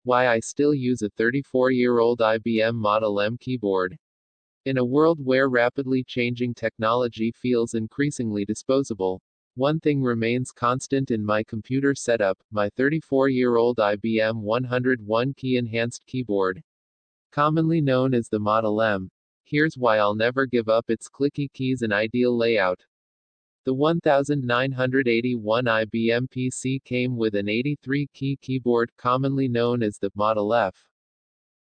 Why I still use a 34-year-old IBM Model M keyboard. In a world where rapidly changing technology feels increasingly disposable, one thing remains constant in my computer setup: my 34-year-old IBM 101 key Enhanced Keyboard. Commonly known as the Model M. Here's why I'll never give up its clicky keys and ideal layout. The 1981 IBM PC came with an 83-key keyboard, commonly known as the Model F.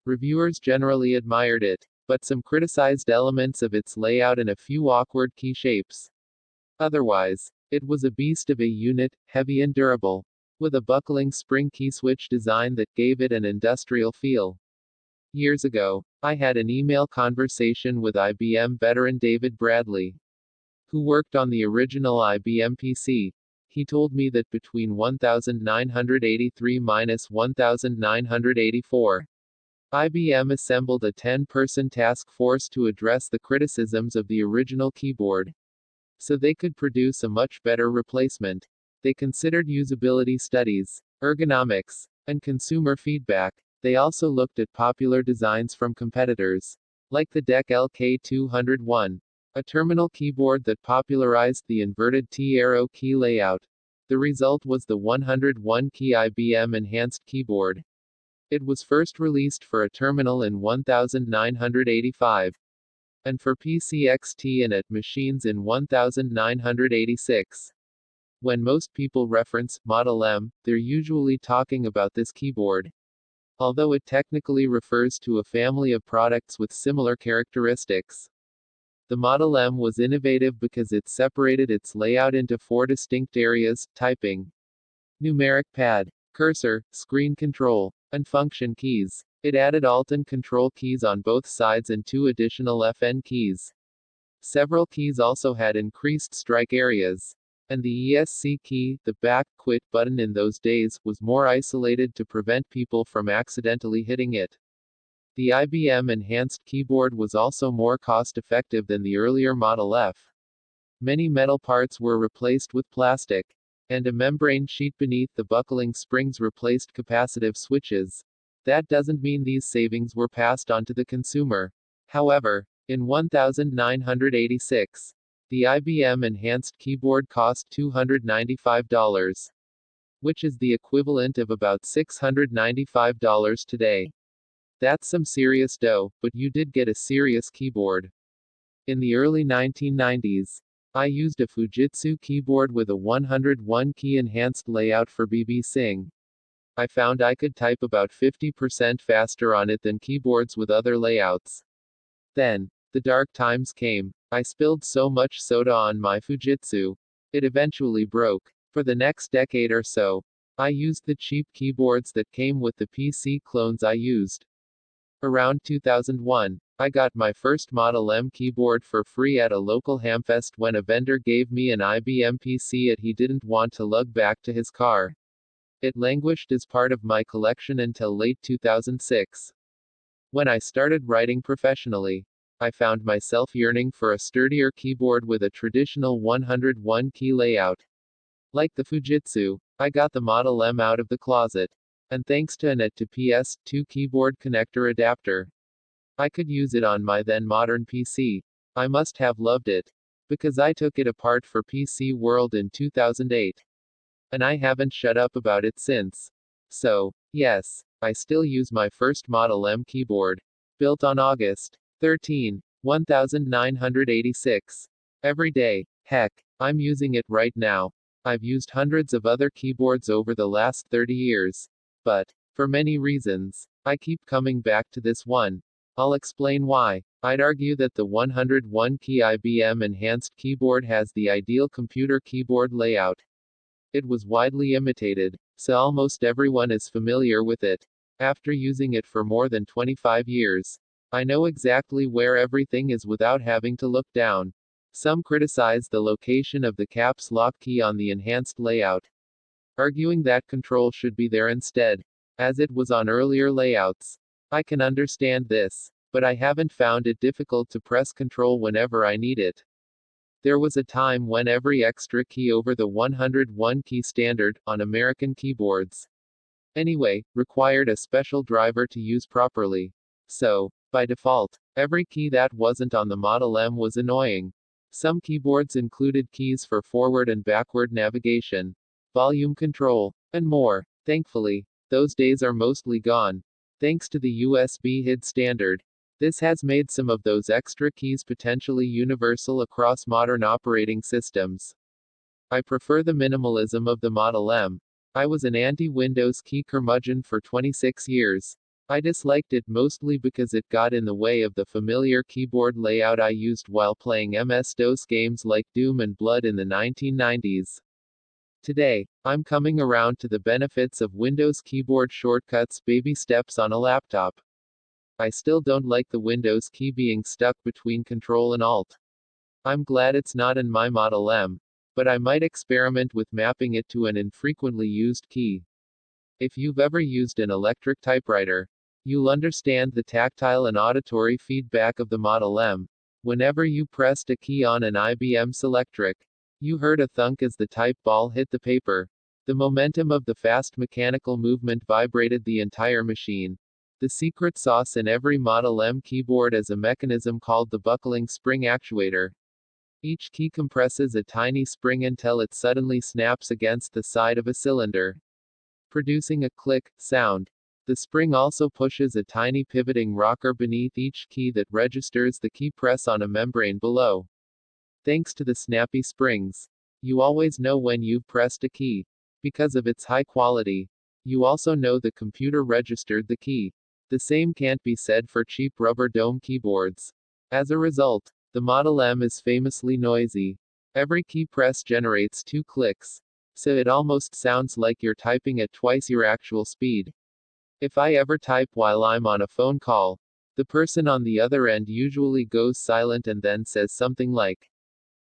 Reviewers generally admired it, but some criticized elements of its layout and a few awkward key shapes. Otherwise, it was a beast of a unit, heavy and durable, with a buckling spring keyswitch design that gave it an industrial feel. Years ago, I had an email conversation with IBM veteran David Bradley, who worked on the original IBM PC. He told me that between 1983–1984, IBM assembled a 10-person task force to address the criticisms of the original keyboard, so they could produce a much better replacement. They considered usability studies, ergonomics, and consumer feedback. They also looked at popular designs from competitors, like the DEC LK201, a terminal keyboard that popularized the inverted T-arrow key layout. The result was the 101-key IBM Enhanced Keyboard. It was first released for a terminal in 1985, and for PC and at machines in 1986. When most people reference Model M, they're usually talking about this keyboard, although it technically refers to a family of products with similar characteristics. The Model M was innovative because it separated its layout into 4 distinct areas: typing, numeric pad, cursor, screen control, and function keys. It added Alt and Control keys on both sides and 2 additional FN keys. Several keys also had increased strike areas. And the ESC key, the back quit button in those days, was more isolated to prevent people from accidentally hitting it. The IBM Enhanced Keyboard was also more cost-effective than the earlier Model F. Many metal parts were replaced with plastic, and a membrane sheet beneath the buckling springs replaced capacitive switches. That doesn't mean these savings were passed on to the consumer. However, in 1986, the IBM Enhanced Keyboard cost $295, which is the equivalent of about $695 today. That's some serious dough, but you did get a serious keyboard. In the early 1990s, I used a Fujitsu keyboard with a 101-key enhanced layout for BBSing. I found I could type about 50% faster on it than keyboards with other layouts. Then, the dark times came. I spilled so much soda on my Fujitsu, it eventually broke. For the next decade or so, I used the cheap keyboards that came with the PC clones I used. Around 2001, I got my first Model M keyboard for free at a local hamfest when a vendor gave me an IBM PC he didn't want to lug back to his car. It languished as part of my collection until late 2006. When I started writing professionally, I found myself yearning for a sturdier keyboard with a traditional 101-key layout. Like the Fujitsu, I got the Model M out of the closet, and thanks to an to PS2 keyboard connector adapter, I could use it on my then modern PC. I must have loved it, because I took it apart for PC World in 2008. And I haven't shut up about it since. So, yes, I still use my first Model M keyboard, built on August 13, 1986. Every day. Heck, I'm using it right now. I've used hundreds of other keyboards over the last 30 years. But, for many reasons, I keep coming back to this one. I'll explain why. I'd argue that the 101-key IBM Enhanced Keyboard has the ideal computer keyboard layout. It was widely imitated, so almost everyone is familiar with it. After using it for more than 25 years, I know exactly where everything is without having to look down. Some criticize the location of the caps lock key on the enhanced layout, arguing that control should be there instead, as it was on earlier layouts. I can understand this, but I haven't found it difficult to press control whenever I need it. There was a time when every extra key over the 101-key standard, on American keyboards, Anyway, required a special driver to use properly. So, by default, every key that wasn't on the Model M was annoying. Some keyboards included keys for forward and backward navigation, volume control, and more. Thankfully, those days are mostly gone. Thanks to the USB HID standard, this has made some of those extra keys potentially universal across modern operating systems. I prefer the minimalism of the Model M. I was an anti-Windows key curmudgeon for 26 years. I disliked it mostly because it got in the way of the familiar keyboard layout I used while playing MS-DOS games like Doom and Blood in the 1990s. Today, I'm coming around to the benefits of Windows keyboard shortcuts, baby steps on a laptop. I still don't like the Windows key being stuck between Control and Alt. I'm glad it's not in my Model M, but I might experiment with mapping it to an infrequently used key. If you've ever used an electric typewriter, you'll understand the tactile and auditory feedback of the Model M. Whenever you pressed a key on an IBM Selectric, you heard a thunk as the type ball hit the paper. The momentum of the fast mechanical movement vibrated the entire machine. The secret sauce in every Model M keyboard is a mechanism called the buckling spring actuator. Each key compresses a tiny spring until it suddenly snaps against the side of a cylinder, producing a click sound. The spring also pushes a tiny pivoting rocker beneath each key that registers the key press on a membrane below. Thanks to the snappy springs, you always know when you've pressed a key. Because of its high quality, you also know the computer registered the key. The same can't be said for cheap rubber dome keyboards. As a result, the Model M is famously noisy. Every key press generates 2 clicks, so it almost sounds like you're typing at twice your actual speed. If I ever type while I'm on a phone call, the person on the other end usually goes silent and then says something like,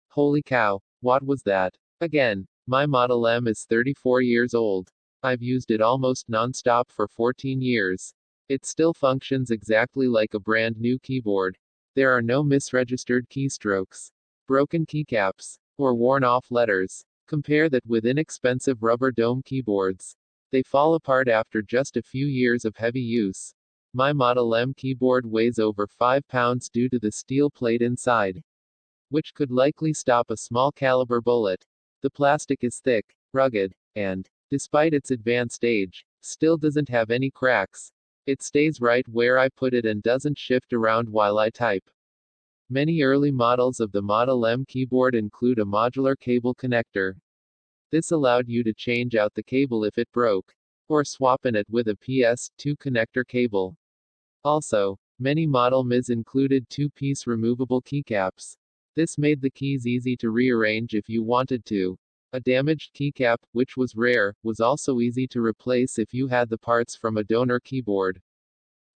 "Holy cow, what was that?" Again, my Model M is 34 years old. I've used it almost non-stop for 14 years. It still functions exactly like a brand new keyboard. There are no misregistered keystrokes, broken keycaps, or worn-off letters. Compare that with inexpensive rubber dome keyboards. They fall apart after just a few years of heavy use. My Model M keyboard weighs over 5 pounds due to the steel plate inside, which could likely stop a small caliber bullet. The plastic is thick, rugged, and, despite its advanced age, still doesn't have any cracks. It stays right where I put it and doesn't shift around while I type. Many early models of the Model M keyboard include a modular cable connector. This allowed you to change out the cable if it broke, or swap in it with a PS2 connector cable. Also, many Model Ms included 2-piece removable keycaps. This made the keys easy to rearrange if you wanted to. A damaged keycap, which was rare, was also easy to replace if you had the parts from a donor keyboard.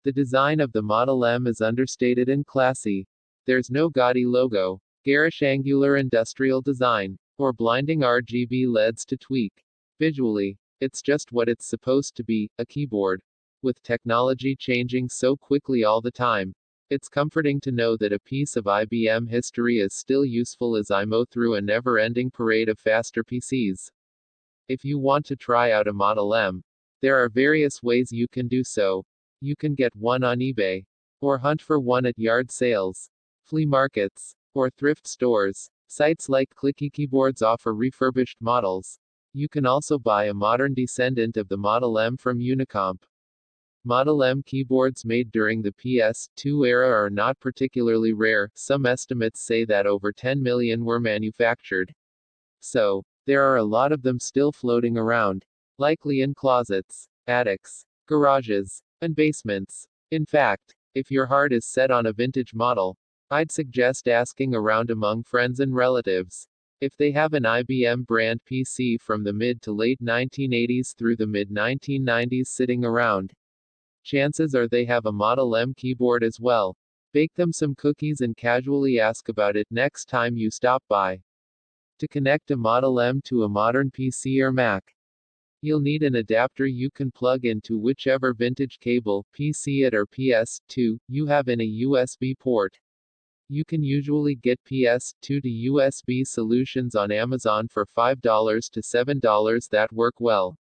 The design of the Model M is understated and classy. There's no gaudy logo, garish angular industrial design, or blinding RGB LEDs to tweak. Visually, it's just what it's supposed to be, a keyboard. With technology changing so quickly all the time, it's comforting to know that a piece of IBM history is still useful as I mow through a never-ending parade of faster PCs. If you want to try out a Model M, there are various ways you can do so. You can get one on eBay, or hunt for one at yard sales, flea markets, or thrift stores. Sites like Clicky Keyboards offer refurbished models. You can also buy a modern descendant of the Model M from Unicomp. Model M keyboards made during the PS2 era are not particularly rare. Some estimates say that over 10 million were manufactured. So, there are a lot of them still floating around, likely in closets, attics, garages, and basements. In fact, if your heart is set on a vintage model, I'd suggest asking around among friends and relatives. If they have an IBM brand PC from the mid to late 1980s through the mid 1990s sitting around, chances are they have a Model M keyboard as well. Bake them some cookies and casually ask about it next time you stop by. To connect a Model M to a modern PC or Mac, you'll need an adapter you can plug into whichever vintage cable, PC it or PS2, you have in a USB port. You can usually get PS2 to USB solutions on Amazon for $5 to $7 that work well.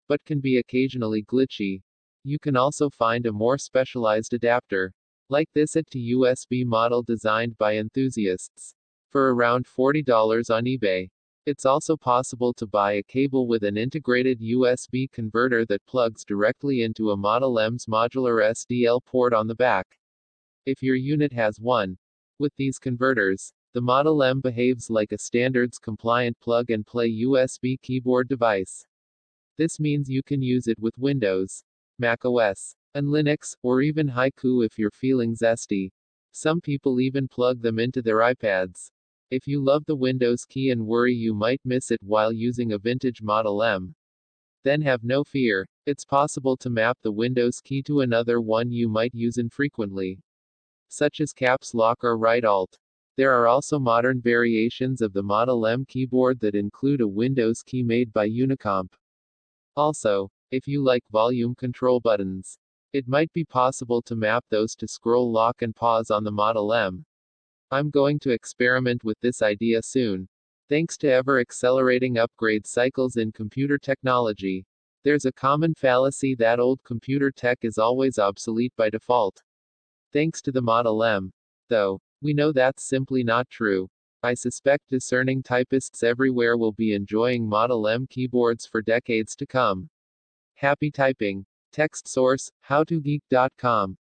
but can be occasionally glitchy. You can also find a more specialized adapter, like this at to USB model designed by enthusiasts, for around $40 on eBay. It's also possible to buy a cable with an integrated USB converter that plugs directly into a Model M's modular SDL port on the back, if your unit has one. With these converters, the Model M behaves like a standards-compliant plug-and-play USB keyboard device. This means you can use it with Windows, Mac OS, and Linux, or even Haiku if you're feeling zesty. Some people even plug them into their iPads. If you love the Windows key and worry you might miss it while using a vintage Model M, then have no fear. It's possible to map the Windows key to another one you might use infrequently, such as Caps Lock or Right Alt. There are also modern variations of the Model M keyboard that include a Windows key made by Unicomp. Also, if you like volume control buttons, it might be possible to map those to scroll lock and pause on the Model M. I'm going to experiment with this idea soon. Thanks to ever-accelerating upgrade cycles in computer technology, there's a common fallacy that old computer tech is always obsolete by default. Thanks to the Model M, though, we know that's simply not true. I suspect discerning typists everywhere will be enjoying Model M keyboards for decades to come. Happy typing. Text source, howtogeek.com.